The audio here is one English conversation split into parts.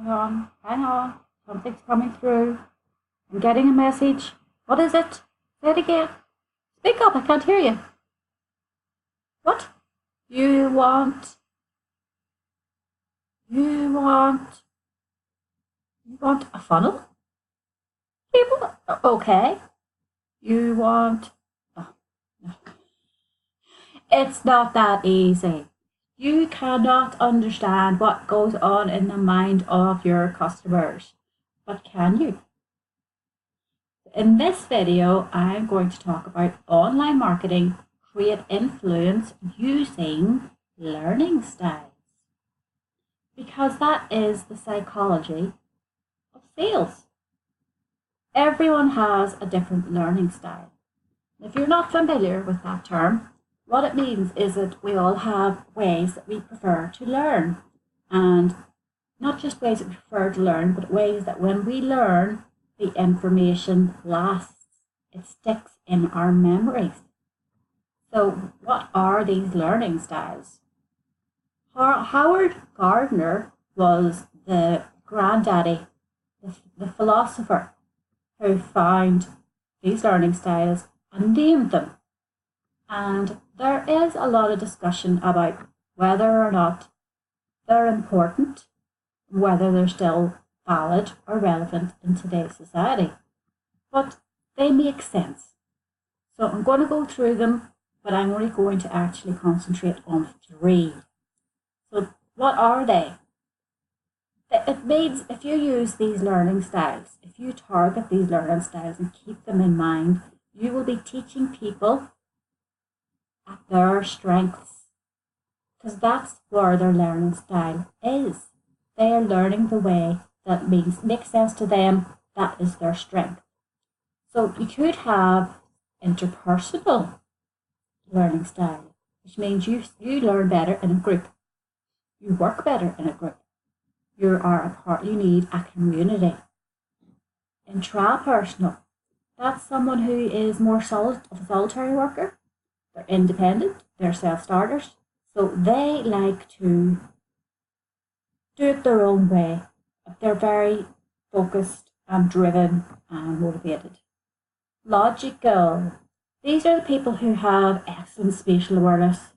hang on, something's coming through. I'm getting a message. What is it? Say it again. Speak up, I can't hear you. What? You want a funnel? People? Okay. You want... Oh, no. It's not that easy. You cannot understand what goes on in the mind of your customers. But can you? In this video, I'm going to talk about online marketing, create influence using learning styles. Because that is the psychology of sales. Everyone has a different learning style. If you're not familiar with that term, what it means is that we all have ways that we prefer to learn. And not just ways that we prefer to learn, but ways that when we learn, the information lasts. It sticks in our memories. So what are these learning styles? Howard Gardner was the granddaddy, the philosopher who found these learning styles and named them. And there is a lot of discussion about whether or not they're important, whether they're still valid or relevant in today's society. But they make sense. So I'm going to go through them, but I'm only going to actually concentrate on 3. So what are they? It means if you use these learning styles, if you target these learning styles and keep them in mind, you will be teaching people at their strengths, because that's where their learning style is. They are learning the way that makes sense to them. That is their strength. So you could have interpersonal learning style, which means you learn better in a group. You work better in a group. You need a community. Intrapersonal. That's someone who is more of a solitary worker. They're independent. They're self-starters. So they like to do it their own way. They're very focused and driven and motivated. Logical. These are the people who have excellent spatial awareness.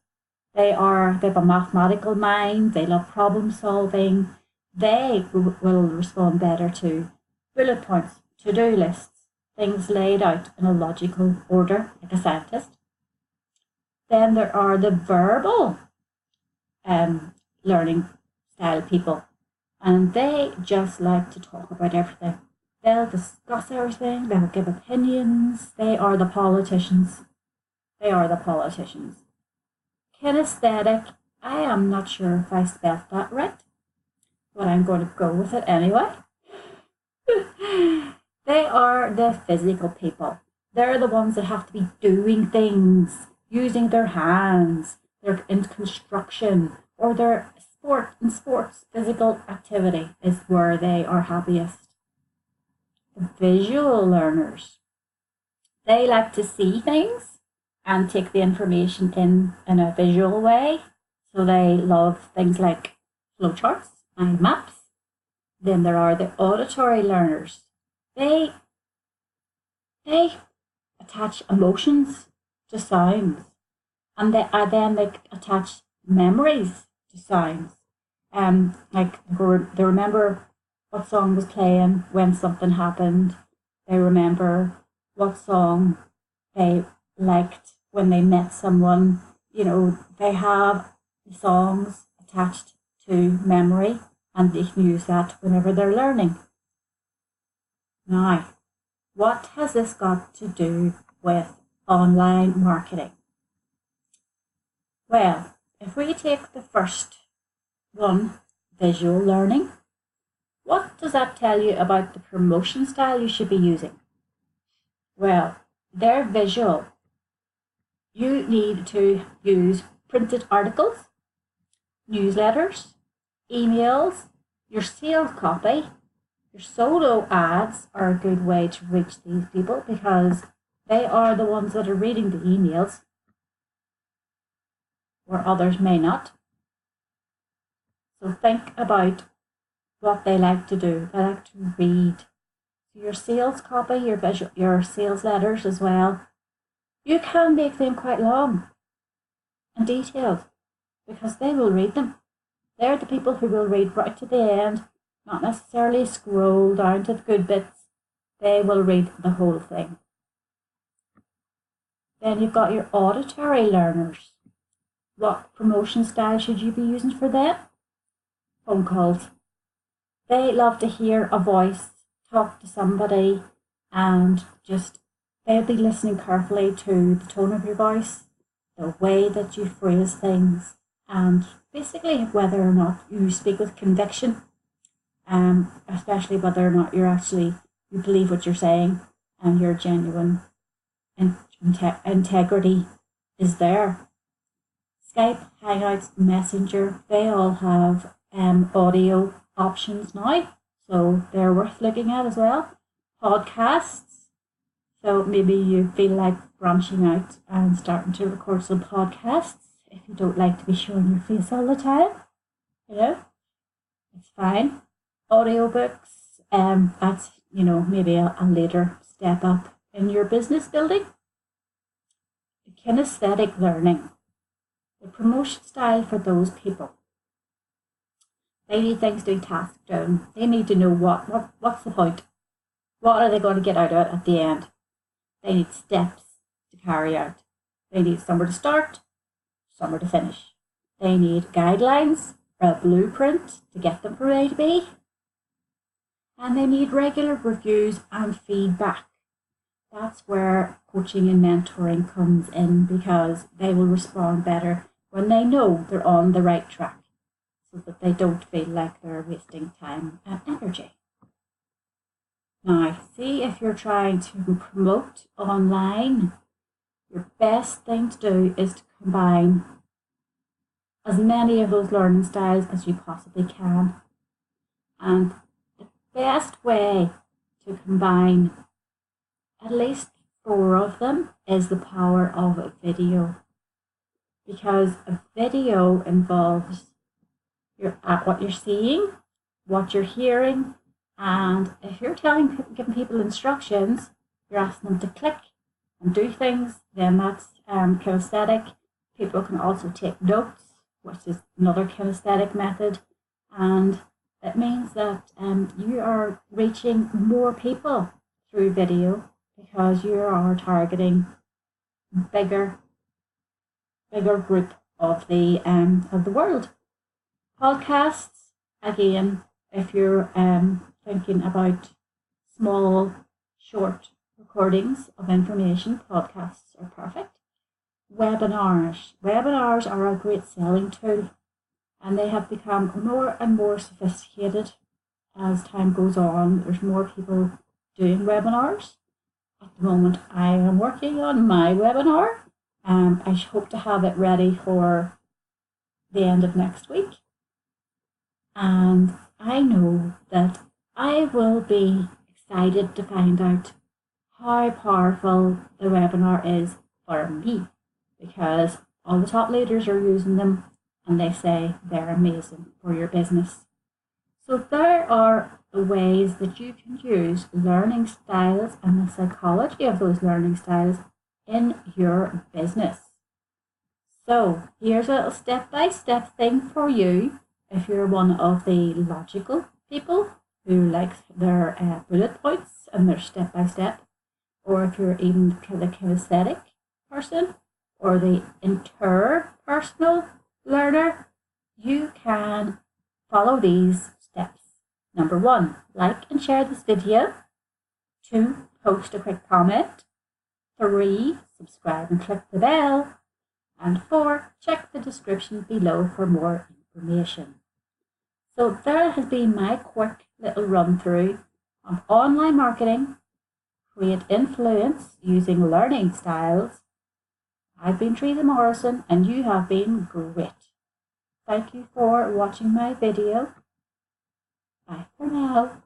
They have a mathematical mind. They love problem solving. They will respond better to bullet points, to-do lists, things laid out in a logical order, like a scientist. Then there are the verbal learning style people, and they just like to talk about everything. They'll discuss everything, they'll give opinions. They are the politicians. Kinesthetic, I am not sure if I spelled that right, but I'm going to go with it anyway. They are the physical people. They're the ones that have to be doing things, using their hands. They're in construction, or they're in sports. Physical activity is where they are happiest. The visual learners, they like to see things and take the information in a visual way. So they love things like flowcharts and maps. Then there are the auditory learners. They attach emotions to sounds, and they attach memories to sounds. Like they remember what song was playing when something happened. They remember what song they liked when they met someone. They have the songs attached to memory, and they can use that whenever they're learning. Now, what has this got to do with online marketing? Well, if we take the first one, visual learning, what does that tell you about the promotion style you should be using? Well, they're visual. You need to use printed articles, newsletters, emails, your sales copy. Your solo ads are a good way to reach these people because they are the ones that are reading the emails, where others may not. So think about what they like to do. They like to read. So your sales copy, your sales letters as well, you can make them quite long and detailed because they will read them. They're the people who will read right to the end, not necessarily scroll down to the good bits. They will read the whole thing. Then you've got your auditory learners. What promotion style should you be using for them? Phone calls. They love to hear a voice, talk to somebody, and just they'll be listening carefully to the tone of your voice, the way that you phrase things, and basically whether or not you speak with conviction, especially whether or not you believe what you're saying and your genuine integrity is there. Skype, Hangouts, Messenger, they all have audio options now, so they're worth looking at as well. Podcasts, so maybe you feel like branching out and starting to record some podcasts if you don't like to be showing your face all the time. It's fine. Audiobooks, that's maybe a later step up in your business building. The kinesthetic learning, the promotion style for those people. They need things to be tasked down. They need to know what's the point. What are they going to get out of it at the end? They need steps to carry out. They need somewhere to start, somewhere to finish. They need guidelines or a blueprint to get them from A to B. And they need regular reviews and feedback. That's where coaching and mentoring comes in, because they will respond better when they know they're on the right track, so that they don't feel like they're wasting time and energy. Now, see, if you're trying to promote online, your best thing to do is to combine as many of those learning styles as you possibly can. And the best way to combine at least 4 of them is the power of a video. Because a video involves what you're seeing, what you're hearing, and if you're giving people instructions, you're asking them to click and do things, then that's kinesthetic. People can also take notes, which is another kinesthetic method, and it means that you are reaching more people through video because you are targeting bigger group of the world. Podcasts, again, if you're thinking about small, short recordings of information, podcasts are perfect. Webinars are a great selling tool, and they have become more and more sophisticated as time goes on. There's more people doing webinars. At the moment, I am working on my webinar. I hope to have it ready for the end of next week. And I know that I will be excited to find out how powerful the webinar is for me, because all the top leaders are using them and they say they're amazing for your business. So there are the ways that you can use learning styles and the psychology of those learning styles in your business. So here's a little step-by-step thing for you if you're one of the logical people who likes their bullet points and their step-by-step, or if you're even the kinesthetic person or the interpersonal learner, you can follow these steps. Number 1, like and share this video. 2, post a quick comment. 3, subscribe and click the bell. And 4, check the description below for more information. So there has been my quick little run through of online marketing, create influence using learning styles. I've been Teresa Morrison and you have been great. Thank you for watching my video. Bye for now.